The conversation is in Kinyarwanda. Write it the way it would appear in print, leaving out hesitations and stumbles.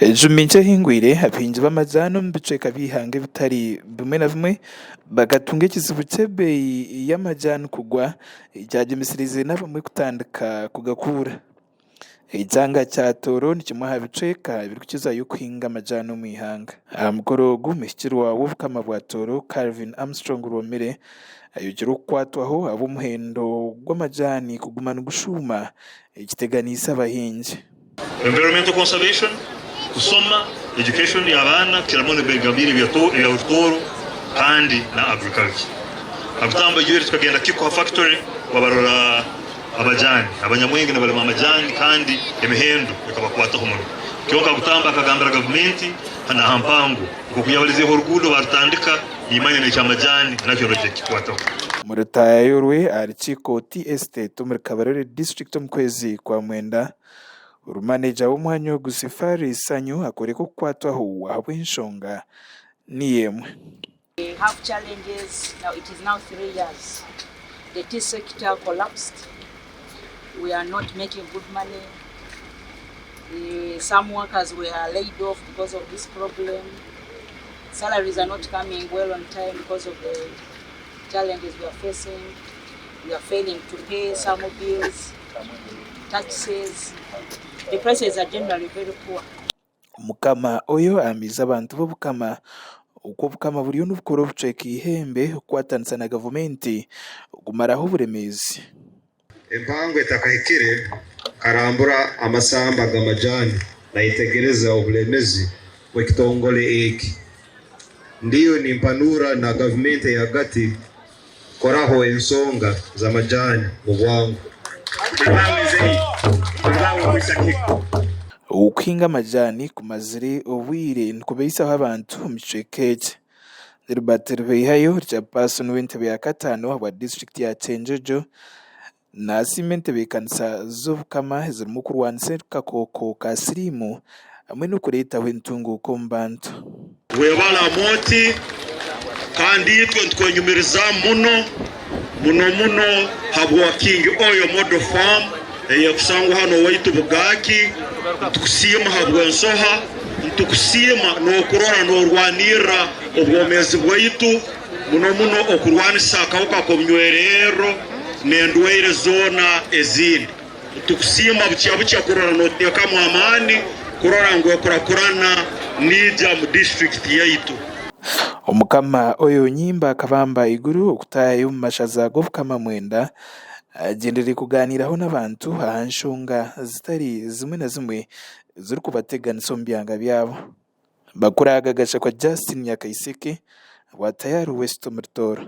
Juminja hingwire hapinje b'amajano mu bice kabihange bitari bimwe na bimwe bagatunga ikizibu c'ebeyi y'amajano kugwa icyagemisirize n'abamwe kutandika kugakura ijanga cha toro ni kimwe habiceka biri kukiza yuko hinga amajano mu ihanga amukorogu mishikirwa w'ubukama bwa toro Calvin Armstrong Romere ayugira kwatwaho abumuhendo gw'amajani kugumana gushuma ikiteganisa abahinzi environmental conservation kusoma education y'abana kiramone begabiri bya toro kandi na agriculture abutamba yuri tukagenda kiko factory wabarora abajani abanyamwenge na balema amajani kandi emihendo bikabakwataho muno kyoka gutamba akagambira government hana hampango ukuyabalize horugudo barutandika imanye ne cyamajani nacyo project kwataho murutaye yorwe archiko TST muri Kabarore district mukwezi kwa mwenda urumaneja w'umwanya wo gusifari sanyu akoreko kwatwaho ahabwe inshonga niyemwe. We have challenges now. It is now 3 years. The tea sector collapsed. We are not making good money. Some workers were laid off because of this problem. Salaries are not coming well on time because of the challenges we are facing. We are failing to pay some bills, taxes. The prices are generally very poor. Mukama oyo amiza abantu bo bukama uko bukama buriyo n'ubukoro buceka ihembe kwatanisa na government gumaraho buremezi empango etakahikire karambura amasamba gamajani na itegereza ubulemezi wekitongole eki ndiyo ni mpanura na government ya gati koraho ensonga za majani mu bwangu ukinga amajani kumaziri obwire nkubeisa abantu micekeke Robert Behayo rya person w'intebe ya katano wa district ya Chenjojo na simente bekanisa z'obukama zirimo kurwanisa kakoko ka sirimu amwe no kureta w'intunguko mbantu webala moti kandi twanyumiriza muno habwa king oyo model farm kusangwa hano waitu bugaki tukusima habwa nsoha tukusima no kurora no rwanira obwomezi bwaitu muno okurwanisa akawuka komnywerero nendwere zona ezindi tukusima bucya kurora no teka mu amani kurora ngo kurakurana nija mu district yaitu omukama oyo nyimba kabamba iguru okutayo mu mashaza go kama mwenda agendere kuganiraho n'abantu ahanshonga zitari zimwe na zimwe ziri kubateganisa mbyanga byabo bakuraga gasha kwa Justin Nyakaiseke wa tayari West Murtoro.